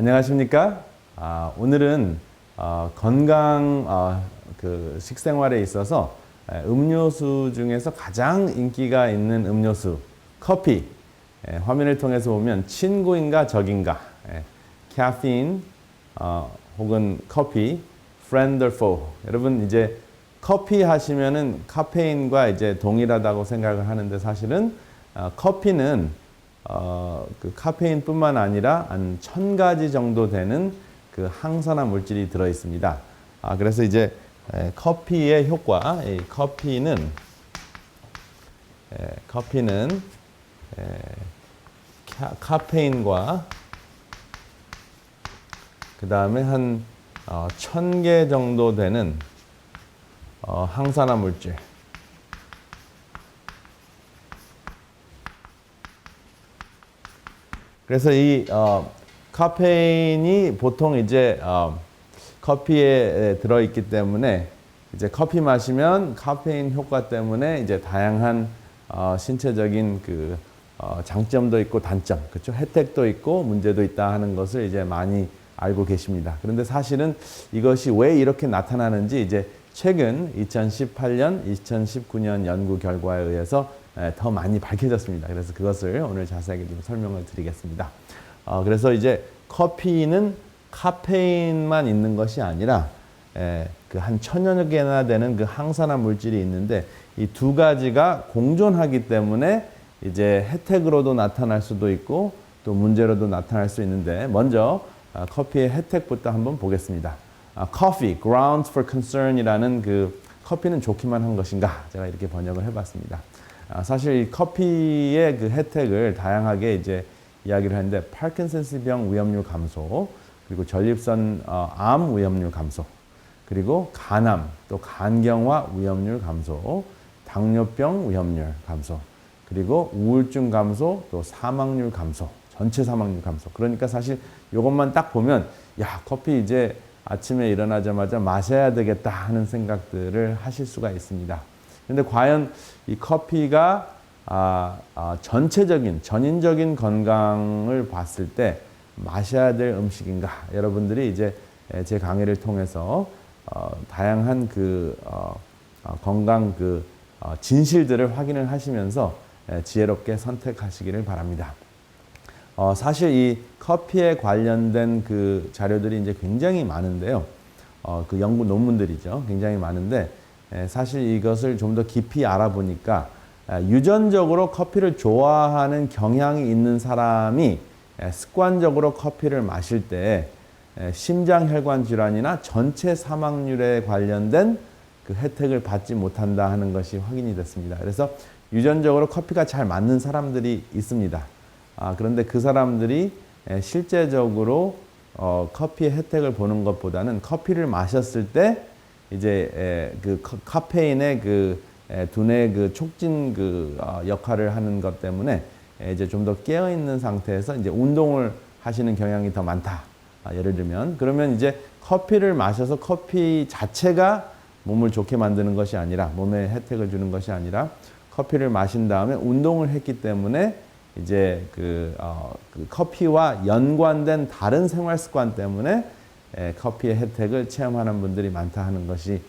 안녕하십니까? 오늘은 건강 그 식생활에 있어서 음료수 중에서 가장 인기가 있는 음료수 커피, 화면을 통해서 보면 친구인가 적인가, 카페인 혹은 커피, friend or foe. 여러분 이제 커피 하시면은 카페인과 이제 동일하다고 생각을 하는데 사실은 커피는 그 카페인뿐만 아니라 한 1000가지 정도 되는 그 항산화 물질이 들어 있습니다. 그래서 이제 커피의 효과, 커피는 카페인과 그 다음에 한 1000개 정도 되는 항산화 물질. 그래서 이 카페인이 보통 이제 커피에 들어있기 때문에 이제 커피 마시면 카페인 효과 때문에 이제 다양한 신체적인 그 장점도 있고 단점, 그렇죠? 혜택도 있고 문제도 있다 하는 것을 이제 많이 알고 계십니다. 그런데 사실은 이것이 왜 이렇게 나타나는지 이제 최근 2018년, 2019년 연구 결과에 의해서 더 많이 밝혀졌습니다. 그래서 그것을 오늘 자세하게 좀 설명을 드리겠습니다. 그래서 이제 커피는 카페인만 있는 것이 아니라 그 한 1000여 개나 되는 그 항산화 물질이 있는데 이 두 가지가 공존하기 때문에 이제 혜택으로도 나타날 수도 있고 또 문제로도 나타날 수 있는데 먼저 커피의 혜택부터 한번 보겠습니다. Coffee, grounds for concern이라는 그 커피는 좋기만 한 것인가 제가 이렇게 번역을 해봤습니다. 사실 이 커피의 그 혜택을 다양하게 이제 이야기를 하는데 파킨슨스병 위험률 감소, 그리고 전립선 암 위험률 감소, 그리고 간암, 또 간경화 위험률 감소, 당뇨병 위험률 감소, 그리고 우울증 감소, 또 사망률 감소, 전체 사망률 감소. 그러니까 사실 이것만 딱 보면 야, 커피 이제 아침에 일어나자마자 마셔야 되겠다 하는 생각들을 하실 수가 있습니다. 그런데 과연 이 커피가 전인적인 건강을 봤을 때 마셔야 될 음식인가? 여러분들이 이제 제 강의를 통해서 다양한 그 건강 그 진실들을 확인을 하시면서 지혜롭게 선택하시기를 바랍니다. 사실 이 커피에 관련된 그 자료들이 이제 굉장히 많은데요. 그 연구 논문들이죠. 굉장히 많은데 사실 이것을 좀 더 깊이 알아보니까 유전적으로 커피를 좋아하는 경향이 있는 사람이 습관적으로 커피를 마실 때 심장혈관 질환이나 전체 사망률에 관련된 그 혜택을 받지 못한다 하는 것이 확인이 됐습니다. 그래서 유전적으로 커피가 잘 맞는 사람들이 있습니다. 그런데 그 사람들이 실제적으로 커피의 혜택을 보는 것보다는 커피를 마셨을 때 이제 그 카페인의 그 두뇌 그 촉진 그 역할을 하는 것 때문에 이제 좀 더 깨어 있는 상태에서 이제 운동을 하시는 경향이 더 많다. 예를 들면 그러면 이제 커피를 마셔서 커피 자체가 몸을 좋게 만드는 것이 아니라 몸에 혜택을 주는 것이 아니라 커피를 마신 다음에 운동을 했기 때문에 이제 그 커피와 연관된 다른 생활 습관 때문에 커피의 혜택을 체험하는 분들이 많다 하는 것이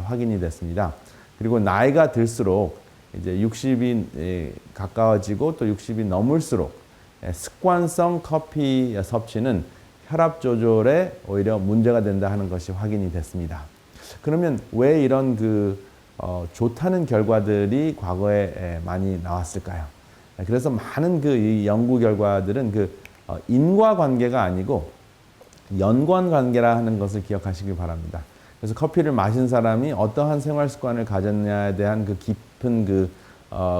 확인이 됐습니다. 그리고 나이가 들수록 이제 60이 가까워지고 또 60이 넘을수록 습관성 커피 섭취는 혈압 조절에 오히려 문제가 된다 하는 것이 확인이 됐습니다. 그러면 왜 이런 그 좋다는 결과들이 과거에 많이 나왔을까요? 그래서 많은 그 이 연구 결과들은 그 인과관계가 아니고 연관관계라 하는 것을 기억하시기 바랍니다. 그래서 커피를 마신 사람이 어떠한 생활 습관을 가졌냐에 대한 그 깊은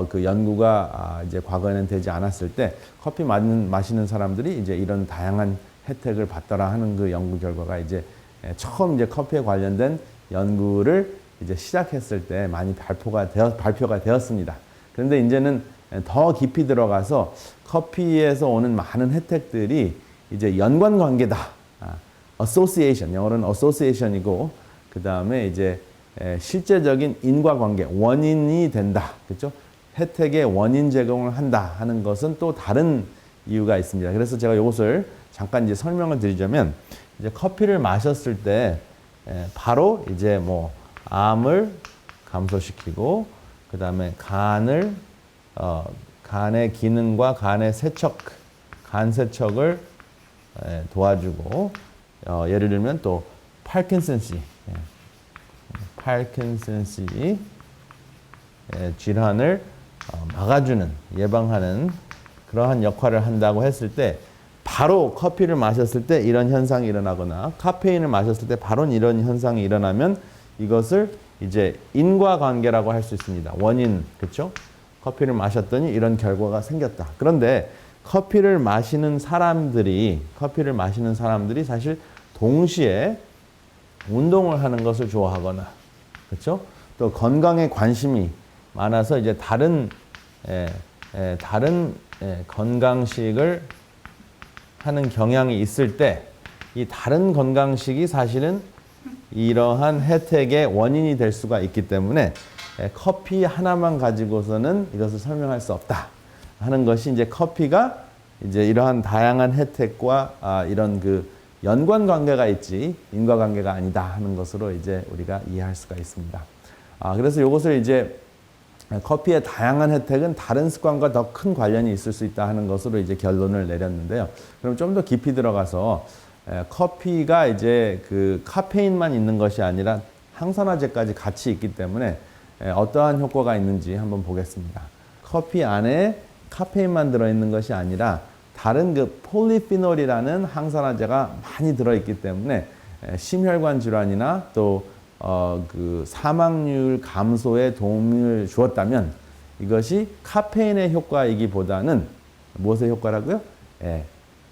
그 연구가 이제 과거에는 되지 않았을 때 커피 마시는 사람들이 이제 이런 다양한 혜택을 받더라 하는 그 연구 결과가 이제 처음 이제 커피에 관련된 연구를 이제 시작했을 때 많이 발표가 되었습니다. 그런데 이제는 더 깊이 들어가서 커피에서 오는 많은 혜택들이 이제 연관관계다. association, 영어로는 association이고 그 다음에 이제 실제적인 인과관계, 원인이 된다. 그렇죠? 혜택의 원인 제공을 한다 하는 것은 또 다른 이유가 있습니다. 그래서 제가 이것을 잠깐 이제 설명을 드리자면 이제 커피를 마셨을 때 바로 이제 뭐 암을 감소시키고 그 다음에 간의 기능과 간의 세척, 간 세척을 도와주고 예를 들면 또 파킨슨씨 질환을 막아주는 예방하는 그러한 역할을 한다고 했을 때 바로 커피를 마셨을 때 이런 현상이 일어나거나 카페인을 마셨을 때 바로 이런 현상이 일어나면 이것을 이제 인과관계라고 할 수 있습니다. 원인, 그렇죠? 커피를 마셨더니 이런 결과가 생겼다. 그런데 커피를 마시는 사람들이 사실 동시에 운동을 하는 것을 좋아하거나, 그렇죠? 또 건강에 관심이 많아서 이제 다른 건강식을 하는 경향이 있을 때 이 다른 건강식이 사실은 이러한 혜택의 원인이 될 수가 있기 때문에 커피 하나만 가지고서는 이것을 설명할 수 없다 하는 것이 이제 커피가 이제 이러한 다양한 혜택과 이런 그 연관 관계가 있지 인과관계가 아니다 하는 것으로 이제 우리가 이해할 수가 있습니다. 그래서 이것을 이제 커피의 다양한 혜택은 다른 습관과 더 큰 관련이 있을 수 있다 하는 것으로 이제 결론을 내렸는데요. 그럼 좀 더 깊이 들어가서 커피가 이제 그 카페인만 있는 것이 아니라 항산화제까지 같이 있기 때문에 어떠한 효과가 있는지 한번 보겠습니다. 커피 안에 카페인만 들어있는 것이 아니라 다른 그 폴리피놀이라는 항산화제가 많이 들어있기 때문에 심혈관 질환이나 또 그 사망률 감소에 도움을 주었다면 이것이 카페인의 효과이기보다는 무엇의 효과라고요?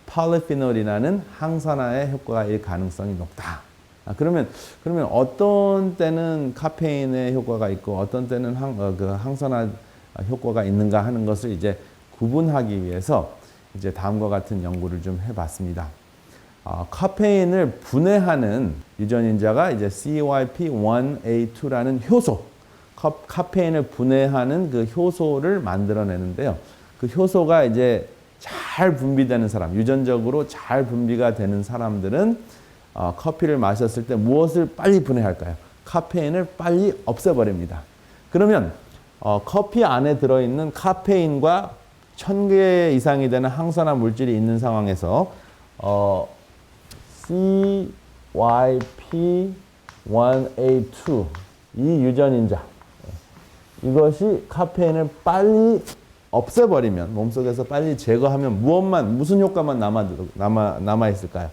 폴리피놀이라는 항산화의 효과일 가능성이 높다. 그러면 어떤 때는 카페인의 효과가 있고 어떤 때는 항산화 효과가 있는가 하는 것을 이제 구분하기 위해서 이제 다음과 같은 연구를 좀 해봤습니다. 카페인을 분해하는 유전인자가 이제 CYP1A2라는 효소, 카페인을 분해하는 그 효소를 만들어내는데요. 그 효소가 이제 잘 분비되는 사람, 유전적으로 잘 분비가 되는 사람들은 커피를 마셨을 때 무엇을 빨리 분해할까요? 카페인을 빨리 없애버립니다. 그러면 커피 안에 들어있는 카페인과 1000개 이상이 되는 항산화 물질이 있는 상황에서 CYP1A2 이 유전인자 이것이 카페인을 빨리 없애버리면 몸속에서 빨리 제거하면 무슨 효과만 남아 있을까요?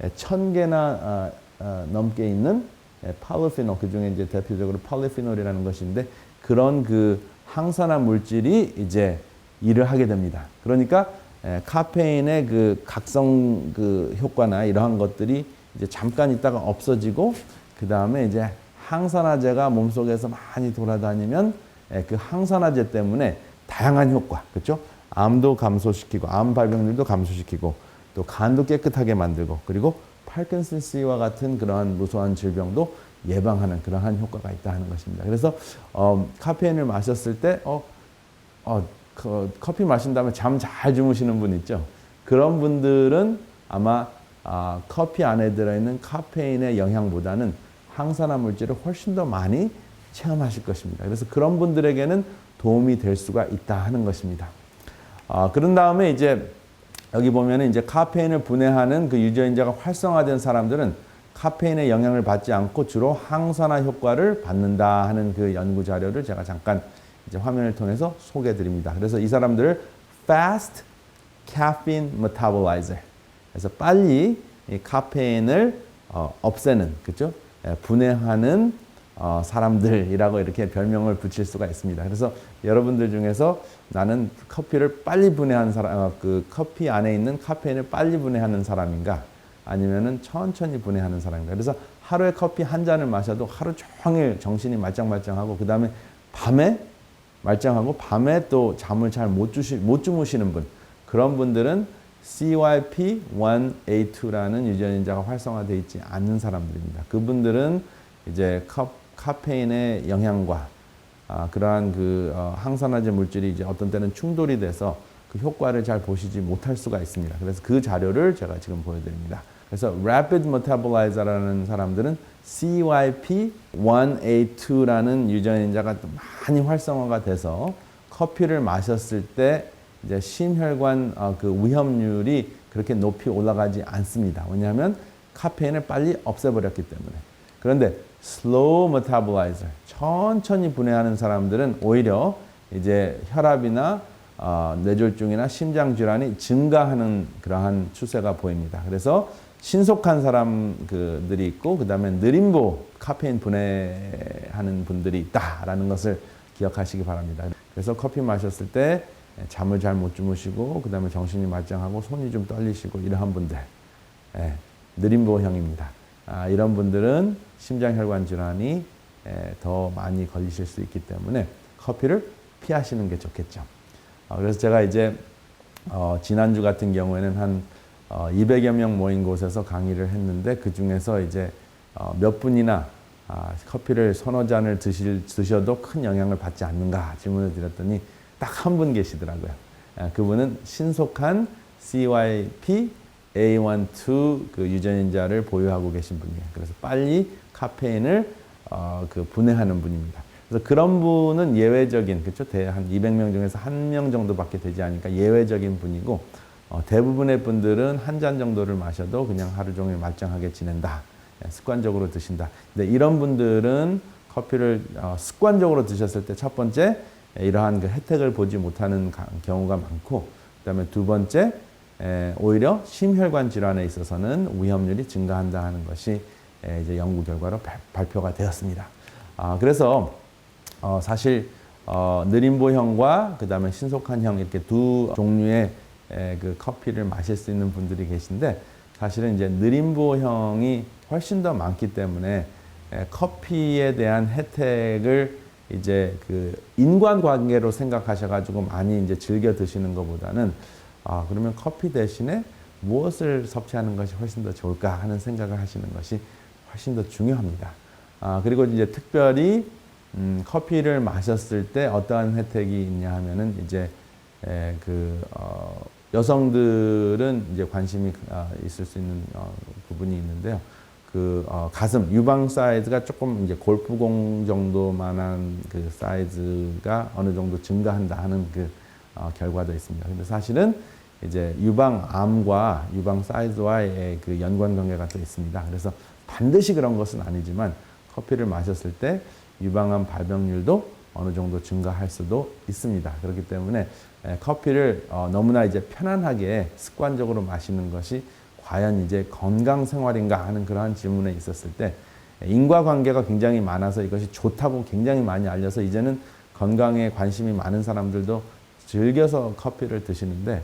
1000개나 넘게 있는 폴리피놀, 그 중에 이제 대표적으로 폴리피놀이라는 것인데 그런 그 항산화 물질이 이제 일을 하게 됩니다. 그러니까 카페인의 그 각성 그 효과나 이러한 것들이 이제 잠깐 있다가 없어지고 그 다음에 이제 항산화제가 몸속에서 많이 돌아다니면 그 항산화제 때문에 다양한 효과, 그렇죠? 암도 감소시키고 암 발병률도 감소시키고 또 간도 깨끗하게 만들고 그리고 파킨슨씨와 같은 그러한 무서운 질병도 예방하는 그러한 효과가 있다 하는 것입니다. 그래서 카페인을 마셨을 때 커피 마신 다음에 잠 잘 주무시는 분 있죠? 그런 분들은 아마 커피 안에 들어있는 카페인의 영향보다는 항산화 물질을 훨씬 더 많이 체험하실 것입니다. 그래서 그런 분들에게는 도움이 될 수가 있다 하는 것입니다. 그런 다음에 이제 여기 보면은 이제 카페인을 분해하는 그 유전인자가 활성화된 사람들은 카페인의 영향을 받지 않고 주로 항산화 효과를 받는다 하는 그 연구 자료를 제가 잠깐 이제 화면을 통해서 소개해 드립니다. 그래서 이 사람들을 fast caffeine metabolizer. 그래서 빨리 이 카페인을 없애는, 그죠? 분해하는 사람들이라고 이렇게 별명을 붙일 수가 있습니다. 그래서 여러분들 중에서 나는 커피를 빨리 분해하는 사람, 그 커피 안에 있는 카페인을 빨리 분해하는 사람인가? 아니면은 천천히 분해하는 사람인가? 그래서 하루에 커피 한 잔을 마셔도 하루 종일 정신이 말짱말짱하고 그 다음에 밤에 말짱하고 밤에 또 잠을 잘 못 주무시는 분, 그런 분들은 CYP1A2라는 유전인자가 활성화되어 있지 않는 사람들입니다. 그분들은 이제 카페인의 영향과 그러한 그 항산화제 물질이 이제 어떤 때는 충돌이 돼서 그 효과를 잘 보시지 못할 수가 있습니다. 그래서 그 자료를 제가 지금 보여드립니다. 그래서 Rapid Metabolizer라는 사람들은 CYP1A2라는 유전인자가 많이 활성화가 돼서 커피를 마셨을 때 이제 심혈관 그 위험률이 그렇게 높이 올라가지 않습니다. 왜냐하면 카페인을 빨리 없애버렸기 때문에. 그런데 Slow Metabolizer, 천천히 분해하는 사람들은 오히려 이제 혈압이나 뇌졸중이나 심장 질환이 증가하는 그러한 추세가 보입니다. 그래서 신속한 사람들이 있고 그다음에 느림보 카페인 분해하는 분들이 있다라는 것을 기억하시기 바랍니다. 그래서 커피 마셨을 때 잠을 잘 못 주무시고 그다음에 정신이 말짱하고 손이 좀 떨리시고 이러한 분들, 느림보형입니다. 이런 분들은 심장혈관 질환이 더 많이 걸리실 수 있기 때문에 커피를 피하시는 게 좋겠죠. 그래서 제가 이제 지난주 같은 경우에는 한 200여 명 모인 곳에서 강의를 했는데 그 중에서 이제 몇 분이나 커피를 서너 잔을 드셔도 큰 영향을 받지 않는가 질문을 드렸더니 딱 한 분 계시더라고요. 그분은 신속한 CYP-A12 그 유전인자를 보유하고 계신 분이에요. 그래서 빨리 카페인을 그 분해하는 분입니다. 그래서 그런 분은 예외적인, 그렇죠? 한 200명 중에서 1명 정도밖에 되지 않으니까 예외적인 분이고 대부분의 분들은 한 잔 정도를 마셔도 그냥 하루 종일 말짱하게 지낸다. 습관적으로 드신다. 근데 이런 분들은 커피를 습관적으로 드셨을 때 첫 번째 이러한 그 혜택을 보지 못하는 경우가 많고 그다음에 두 번째 오히려 심혈관 질환에 있어서는 위험률이 증가한다 하는 것이 이제 연구 결과로 발표가 되었습니다. 그래서 사실 느림보형과 그다음에 신속한형 이렇게 두 종류의 그 커피를 마실 수 있는 분들이 계신데 사실은 이제 느림보형이 훨씬 더 많기 때문에 커피에 대한 혜택을 이제 그 인과관계로 생각하셔가지고 많이 이제 즐겨 드시는 것보다는 그러면 커피 대신에 무엇을 섭취하는 것이 훨씬 더 좋을까 하는 생각을 하시는 것이 훨씬 더 중요합니다. 그리고 이제 특별히 커피를 마셨을 때 어떠한 혜택이 있냐 하면은 이제 여성들은 이제 관심이 있을 수 있는 부분이 있는데요. 가슴 유방 사이즈가 조금 이제 골프공 정도만한 그 사이즈가 어느 정도 증가한다 하는 그 결과도 있습니다. 근데 사실은 이제 유방암과 유방 사이즈와의 그 연관관계가 또 있습니다. 그래서 반드시 그런 것은 아니지만 커피를 마셨을 때 유방암 발병률도 어느 정도 증가할 수도 있습니다. 그렇기 때문에 커피를 너무나 이제 편안하게 습관적으로 마시는 것이 과연 이제 건강 생활인가 하는 그러한 질문에 있었을 때 인과관계가 굉장히 많아서 이것이 좋다고 굉장히 많이 알려서 이제는 건강에 관심이 많은 사람들도 즐겨서 커피를 드시는데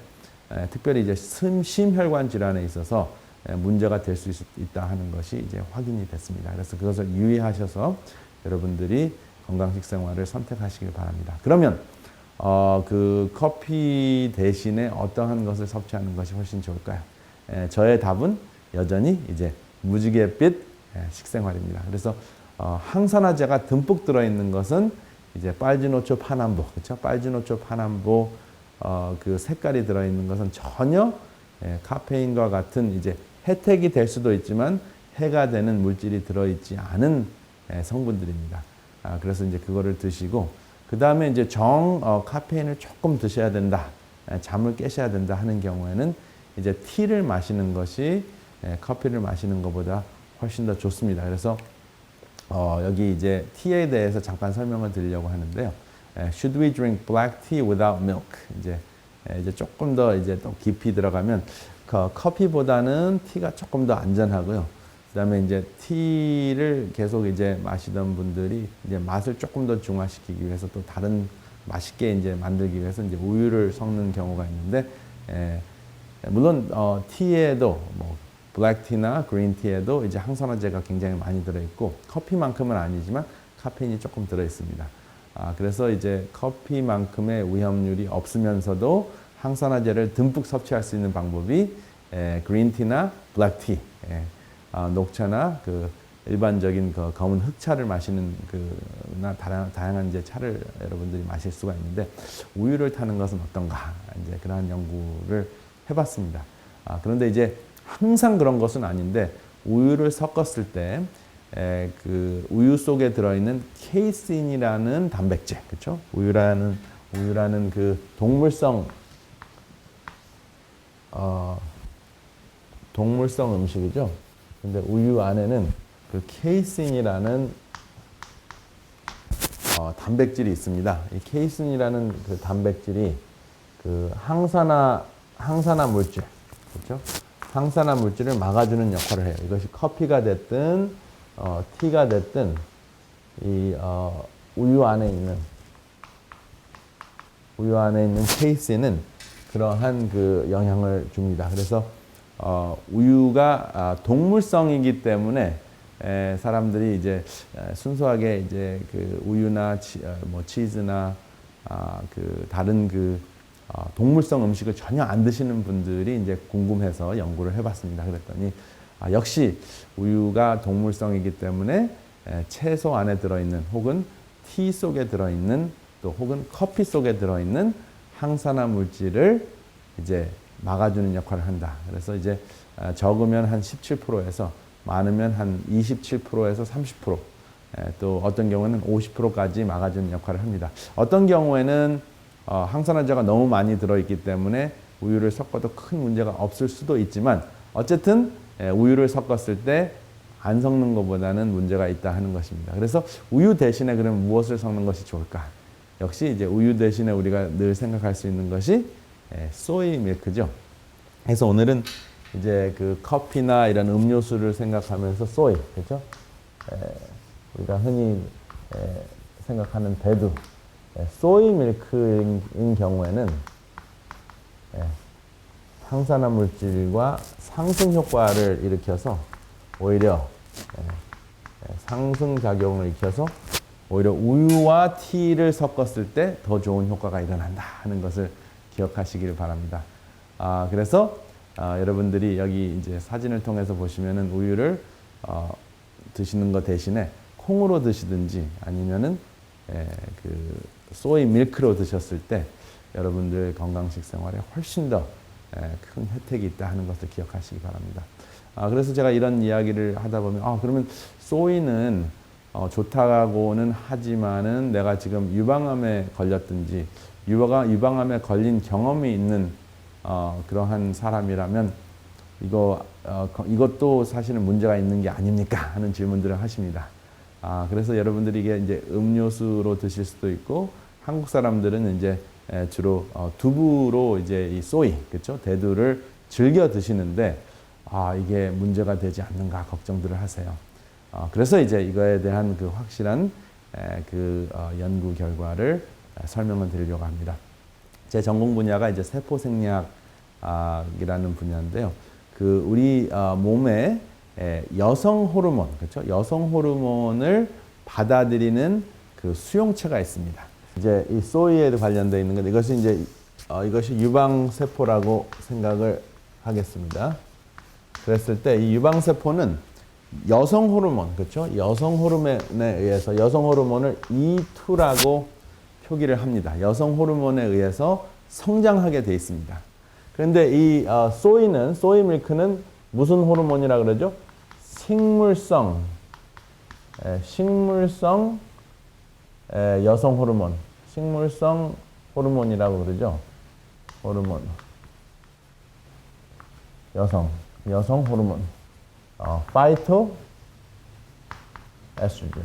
특별히 이제 심혈관 질환에 있어서 문제가 될 수 있다 하는 것이 이제 확인이 됐습니다. 그래서 그것을 유의하셔서 여러분들이 건강 식생활을 선택하시길 바랍니다. 그러면 그 커피 대신에 어떠한 것을 섭취하는 것이 훨씬 좋을까요? 저의 답은 여전히 이제 무지갯빛 식생활입니다. 그래서 항산화제가 듬뿍 들어있는 것은 이제 빨주노초 파남보, 그렇죠? 빨주노초 파남보 그 색깔이 들어있는 것은 전혀 카페인과 같은 이제 혜택이 될 수도 있지만 해가 되는 물질이 들어있지 않은 성분들입니다. 그래서 이제 그거를 드시고 그 다음에 이제 카페인을 조금 드셔야 된다, 잠을 깨셔야 된다 하는 경우에는 이제 티를 마시는 것이 커피를 마시는 것보다 훨씬 더 좋습니다. 그래서 여기 이제 티에 대해서 잠깐 설명을 드리려고 하는데요. Should we drink black tea without milk? 이제 조금 더 이제 또 깊이 들어가면 커피보다는 티가 조금 더 안전하고요. 그다음에 이제 티를 계속 이제 마시던 분들이 이제 맛을 조금 더 중화시키기 위해서 또 다른 맛있게 이제 만들기 위해서 이제 우유를 섞는 경우가 있는데 물론 티에도 뭐 블랙티나 그린티에도 이제 항산화제가 굉장히 많이 들어있고 커피만큼은 아니지만 카페인이 조금 들어있습니다. 그래서 이제 커피만큼의 위험률이 없으면서도 항산화제를 듬뿍 섭취할 수 있는 방법이 그린티나 블랙티, 녹차나 그 일반적인 그 검은 흑차를 마시는 그나 다양한 이제 차를 여러분들이 마실 수가 있는데 우유를 타는 것은 어떤가 이제 그러한 연구를 해봤습니다. 그런데 이제 항상 그런 것은 아닌데 우유를 섞었을 때 그 우유 속에 들어있는 케이신이라는 단백질, 그렇죠? 우유라는 그 동물성 음식이죠. 근데 우유 안에는 그 케이신이라는 단백질이 있습니다. 이 케이신이라는 그 단백질이 그 항산화 물질, 그렇죠? 항산화 물질을 막아주는 역할을 해요. 이것이 커피가 됐든 티가 됐든 이 우유 안에 있는 케이스에는 그러한 그 영향을 줍니다. 그래서 우유가 동물성이기 때문에 사람들이 이제 순수하게 이제 그 우유나 치즈나 그 다른 그 동물성 음식을 전혀 안 드시는 분들이 이제 궁금해서 연구를 해봤습니다. 그랬더니 역시 우유가 동물성이기 때문에 채소 안에 들어있는 혹은 티 속에 들어있는 또 혹은 커피 속에 들어있는 항산화 물질을 이제 막아주는 역할을 한다. 그래서 이제 적으면 한 17%에서 많으면 한 27%에서 30%, 또 어떤 경우는 50%까지 막아주는 역할을 합니다. 어떤 경우에는 항산화제가 너무 많이 들어있기 때문에 우유를 섞어도 큰 문제가 없을 수도 있지만 어쨌든 우유를 섞었을 때 안 섞는 것보다는 문제가 있다 하는 것입니다. 그래서 우유 대신에 그러면 무엇을 섞는 것이 좋을까? 역시 이제 우유 대신에 우리가 늘 생각할 수 있는 것이 소이 밀크죠. 그래서 오늘은 이제 그 커피나 이런 음료수를 생각하면서 소이, 그렇죠? 우리가 흔히 생각하는 배두, 소이 밀크인 경우에는 항산화 물질과 상승 효과를 일으켜서 오히려 상승 작용을 일으켜서 오히려 우유와 티를 섞었을 때 더 좋은 효과가 일어난다 하는 것을 기억하시길 바랍니다. 그래서 여러분들이 여기 이제 사진을 통해서 보시면은 우유를 드시는 것 대신에 콩으로 드시든지 아니면은 그 소이 밀크로 드셨을 때 여러분들 건강식 생활에 훨씬 더 큰 혜택이 있다 하는 것을 기억하시기 바랍니다. 그래서 제가 이런 이야기를 하다 보면 그러면 소이는 좋다고는 하지만은 내가 지금 유방암에 걸렸든지 유방암에 걸린 경험이 있는 그러한 사람이라면 이것도 사실은 문제가 있는 게 아닙니까 하는 질문들을 하십니다. 그래서 여러분들이 이게 이제 음료수로 드실 수도 있고 한국 사람들은 이제 주로 두부로 이제 이 소이, 그렇죠? 대두를 즐겨 드시는데 이게 문제가 되지 않는가 걱정들을 하세요. 그래서 이제 이거에 대한 그 확실한 연구 결과를 설명을 드리려고 합니다. 제 전공 분야가 이제 세포생리학이라는 분야인데요. 그 우리 몸에 여성 호르몬, 그렇죠? 여성 호르몬을 받아들이는 그 수용체가 있습니다. 이제 이 소이에 관련되어 있는 건 이것이 이제 이것이 유방 세포라고 생각을 하겠습니다. 그랬을 때 이 유방 세포는 여성 호르몬, 그렇죠? 여성 호르몬에 의해서 여성 호르몬을 E2라고 표기를 합니다. 여성 호르몬에 의해서 성장하게 돼 있습니다. 그런데 이 소이 밀크는 무슨 호르몬이라 그러죠? 식물성 여성 호르몬, 식물성 호르몬이라고 그러죠. 호르몬, 여성 호르몬, 파이토 에스트로겐.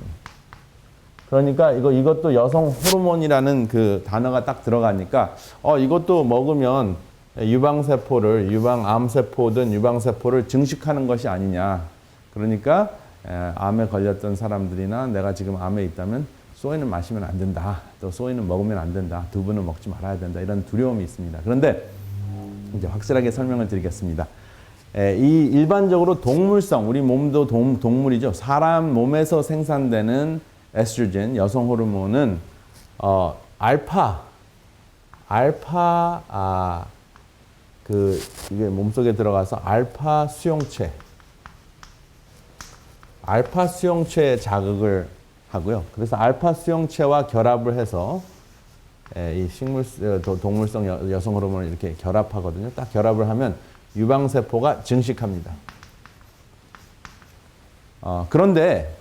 그러니까 이것도 여성 호르몬이라는 그 단어가 딱 들어가니까 이것도 먹으면 암세포든 유방세포를 증식하는 것이 아니냐. 그러니까 암에 걸렸던 사람들이나 내가 지금 암에 있다면 소이는 마시면 안 된다. 또 소이는 먹으면 안 된다. 두부는 먹지 말아야 된다. 이런 두려움이 있습니다. 그런데 이제 확실하게 설명을 드리겠습니다. 이 일반적으로 동물성, 우리 몸도 동물이죠. 사람 몸에서 생산되는 에스트로겐, 여성 호르몬은 이게 몸속에 들어가서 알파 수용체, 알파 수용체 자극을 하고요. 그래서 알파 수용체와 결합을 해서 이 동물성 여성 호르몬을 이렇게 결합하거든요. 딱 결합을 하면 유방세포가 증식합니다. 그런데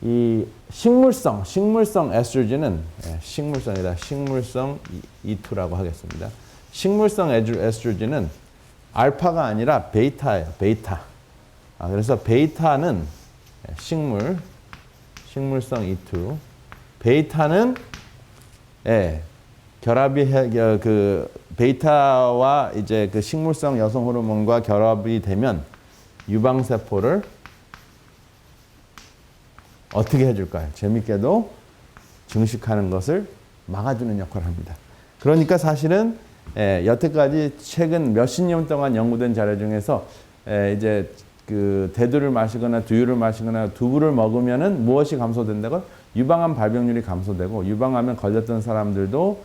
이 식물성 에스트로겐은 식물성이다. 식물성 E2라고 하겠습니다. 식물성 에스트로겐은 알파가 아니라 베타예요. 베타. 그래서 베타는 식물성 E2. 베타는 결합이 그 베타와 이제 그 식물성 여성 호르몬과 결합이 되면 유방세포를 어떻게 해줄까요? 재밌게도 증식하는 것을 막아주는 역할을 합니다. 그러니까 사실은 여태까지 최근 몇십 년 동안 연구된 자료 중에서 이제 그 대두를 마시거나 두유를 마시거나 두부를 먹으면은 무엇이 감소된다고? 유방암 발병률이 감소되고 유방암에 걸렸던 사람들도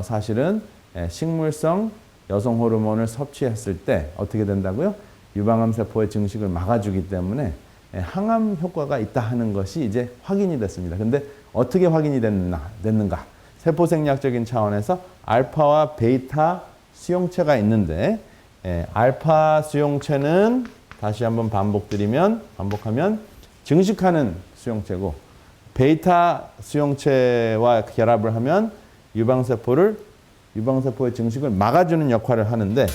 사실은 식물성 여성 호르몬을 섭취했을 때 어떻게 된다고요? 유방암 세포의 증식을 막아주기 때문에 항암 효과가 있다 하는 것이 이제 확인이 됐습니다. 근데 어떻게 확인이 됐는가? 세포생리학적인 차원에서 알파와 베타 수용체가 있는데 알파 수용체는 다시 한번 반복하면 증식하는 수용체고 베타 수용체와 결합을 하면 유방세포의 증식을 막아주는 역할을 하는데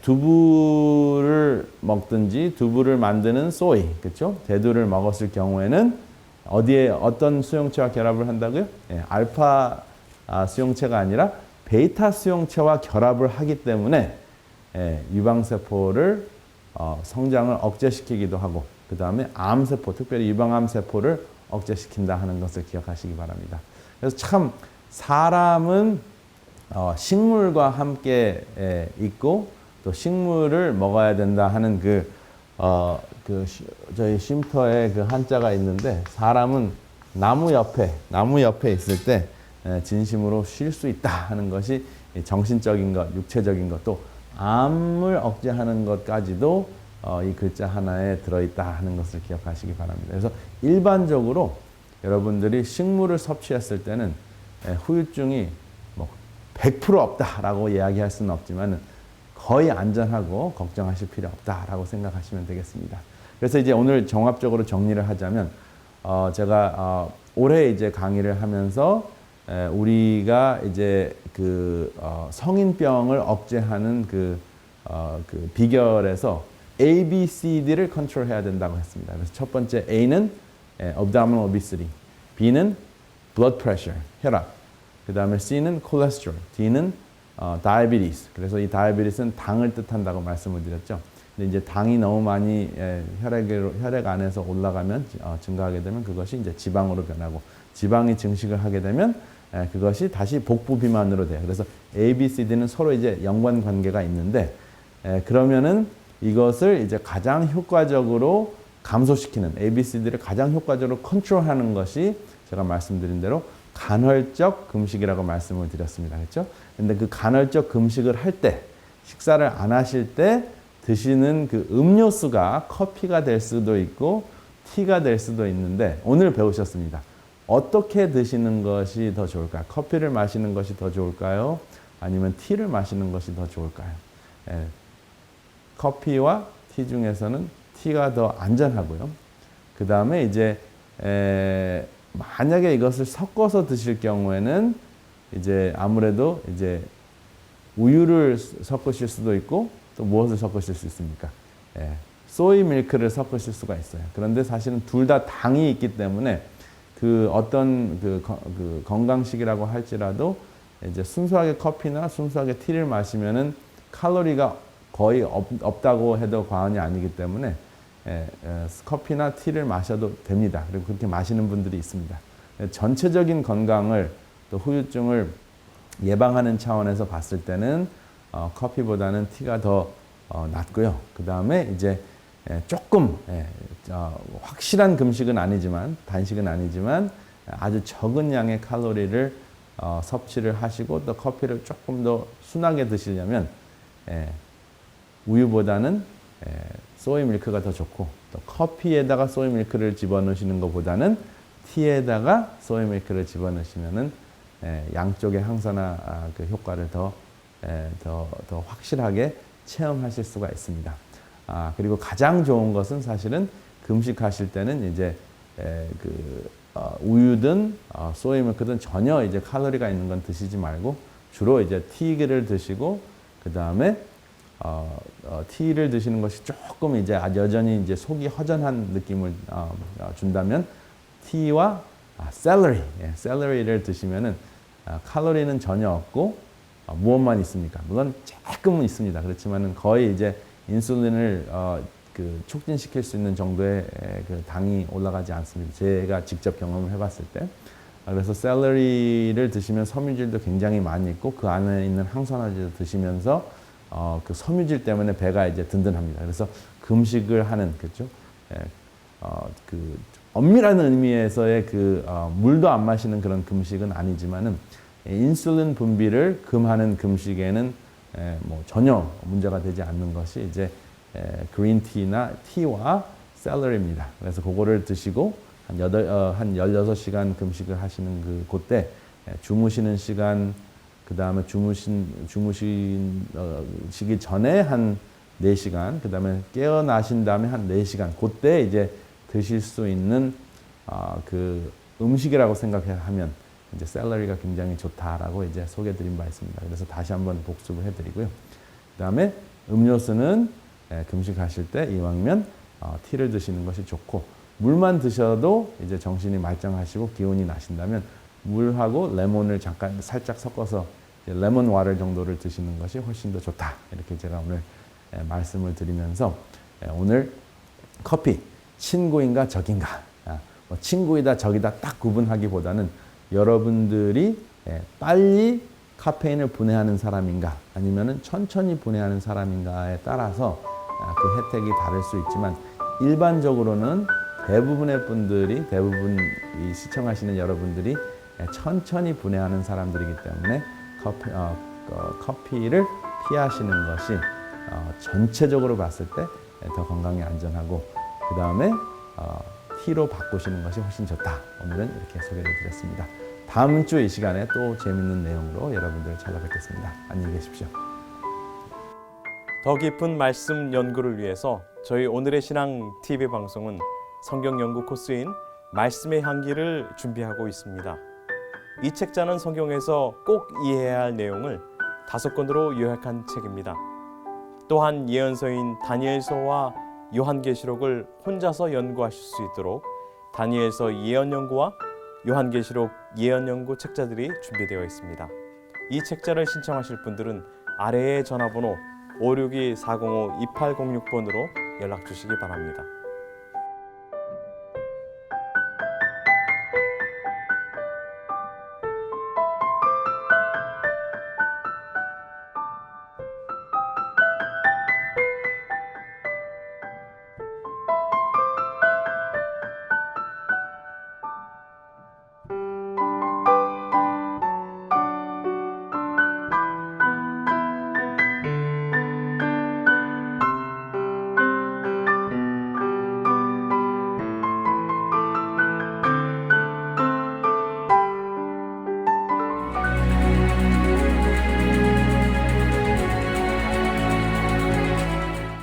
두부를 먹든지 두부를 만드는 소이, 그렇죠? 대두를 먹었을 경우에는 어떤 수용체와 결합을 한다고요? 알파 수용체가 아니라 베타 수용체와 결합을 하기 때문에 유방세포를 성장을 억제시키기도 하고 그 다음에 암세포, 특별히 유방암세포를 억제시킨다 하는 것을 기억하시기 바랍니다. 그래서 참 사람은 식물과 함께 있고 또 식물을 먹어야 된다 하는 저희 쉼터에 그 한자가 있는데 사람은 나무 옆에 있을 때 진심으로 쉴 수 있다 하는 것이 정신적인 것, 육체적인 것, 또 암을 억제하는 것까지도 이 글자 하나에 들어있다 하는 것을 기억하시기 바랍니다. 그래서 일반적으로 여러분들이 식물을 섭취했을 때는 후유증이 100% 없다라고 이야기할 수는 없지만 거의 안전하고 걱정하실 필요 없다라고 생각하시면 되겠습니다. 그래서 이제 오늘 종합적으로 정리를 하자면 제가 올해 이제 강의를 하면서 우리가 이제 성인병을 억제하는 그 비결에서 A, B, C, D를 컨트롤해야 된다고 했습니다. 그래서 첫 번째 A는 abdominal obesity, B는 blood pressure, 혈압, 그 다음에 C는 cholesterol, D는 diabetes. 그래서 이 diabetes는 당을 뜻한다고 말씀을 드렸죠. 근데 이제 당이 너무 많이 혈액 안에서 올라가면 증가하게 되면 그것이 이제 지방으로 변하고 지방이 증식을 하게 되면 그것이 다시 복부 비만으로 돼요. 그래서 A, B, C, D는 서로 이제 연관 관계가 있는데 그러면은 이것을 이제 가장 효과적으로 감소시키는 A, B, C, D를 가장 효과적으로 컨트롤하는 것이 제가 말씀드린 대로 간헐적 금식이라고 말씀을 드렸습니다. 그렇죠? 근데 그 간헐적 금식을 할 때, 식사를 안 하실 때 드시는 그 음료수가 커피가 될 수도 있고 티가 될 수도 있는데 오늘 배우셨습니다. 어떻게 드시는 것이 더 좋을까요? 커피를 마시는 것이 더 좋을까요? 아니면 티를 마시는 것이 더 좋을까요? 커피와 티 중에서는 티가 더 안전하고요. 그 다음에 이제 만약에 이것을 섞어서 드실 경우에는 이제 아무래도 이제 우유를 섞으실 수도 있고 또 무엇을 섞으실 수 있습니까? 소이 밀크를 섞으실 수가 있어요. 그런데 사실은 둘 다 당이 있기 때문에 그 어떤 그 건강식이라고 할지라도 이제 순수하게 커피나 순수하게 티를 마시면은 칼로리가 거의 없다고 해도 과언이 아니기 때문에 커피나 티를 마셔도 됩니다. 그리고 그렇게 마시는 분들이 있습니다. 전체적인 건강을 또 후유증을 예방하는 차원에서 봤을 때는 커피보다는 티가 더 낫고요. 그 다음에 이제 조금 확실한 금식은 아니지만 단식은 아니지만 아주 적은 양의 칼로리를 섭취를 하시고 또 커피를 조금 더 순하게 드시려면 우유보다는 소이 밀크가 더 좋고 또 커피에다가 소이 밀크를 집어넣으시는 것보다는 티에다가 소이 밀크를 집어넣으시면은 양쪽의 항산화 그 효과를 더 확실하게 체험하실 수가 있습니다. 그리고 가장 좋은 것은 사실은 금식하실 때는 이제 우유든 소이 밀크든 전혀 이제 칼로리가 있는 건 드시지 말고 주로 이제 티를 드시고 그 다음에 티를 드시는 것이 조금 이제 여전히 이제 속이 허전한 느낌을 준다면 티와 샐러리를 드시면은 칼로리는 전혀 없고 무엇만 있습니까? 물론 조금은 있습니다. 그렇지만은 거의 이제 인슐린을 촉진시킬 수 있는 정도의 그 당이 올라가지 않습니다. 제가 직접 경험을 해봤을 때. 그래서 샐러리를 드시면 섬유질도 굉장히 많이 있고 그 안에 있는 항산화제도 드시면서 그 섬유질 때문에 배가 이제 든든합니다. 그래서 금식을 하는 그죠? 그 엄밀한 의미에서의 물도 안 마시는 그런 금식은 아니지만은 인슐린 분비를 금하는 금식에는 뭐 전혀 문제가 되지 않는 것이 이제 그린티나 티와 샐러리입니다. 그래서 그거를 드시고 한 16시간 금식을 하시는 그때 주무시는 시간 그 다음에 주무시기 전에 한 4시간, 그 다음에 깨어나신 다음에 한 4시간, 그때 이제 드실 수 있는 그 음식이라고 생각하면 이제 샐러리가 굉장히 좋다라고 이제 소개드린 바 있습니다. 그래서 다시 한번 복습을 해드리고요. 그 다음에 음료수는 금식하실 때 이왕이면 티를 드시는 것이 좋고 물만 드셔도 이제 정신이 말짱하시고 기운이 나신다면 물하고 레몬을 잠깐 살짝 섞어서 레몬 와를 정도를 드시는 것이 훨씬 더 좋다. 이렇게 제가 오늘 말씀을 드리면서 오늘 커피 친구인가 적인가 친구이다 적이다 딱 구분하기보다는 여러분들이 빨리 카페인을 분해하는 사람인가 아니면은 천천히 분해하는 사람인가에 따라서 그 혜택이 다를 수 있지만 일반적으로는 대부분의 분들이 대부분 이 시청하시는 여러분들이 천천히 분해하는 사람들이기 때문에 커피를 피하시는 것이 전체적으로 봤을 때 더 건강에 안전하고 그 다음에 티로 바꾸시는 것이 훨씬 좋다. 오늘은 이렇게 소개를 드렸습니다. 다음 주 이 시간에 또 재밌는 내용으로 여러분들 찾아뵙겠습니다. 안녕히 계십시오. 더 깊은 말씀 연구를 위해서 저희 오늘의 신앙 TV 방송은 성경 연구 코스인 말씀의 향기를 준비하고 있습니다. 이 책자는 성경에서 꼭 이해해야 할 내용을 5권으로 요약한 책입니다. 또한 예언서인 다니엘서와 요한계시록을 혼자서 연구하실 수 있도록 다니엘서 예언연구와 요한계시록 예언연구 책자들이 준비되어 있습니다. 이 책자를 신청하실 분들은 아래의 전화번호 562-405-2806번으로 연락 주시기 바랍니다.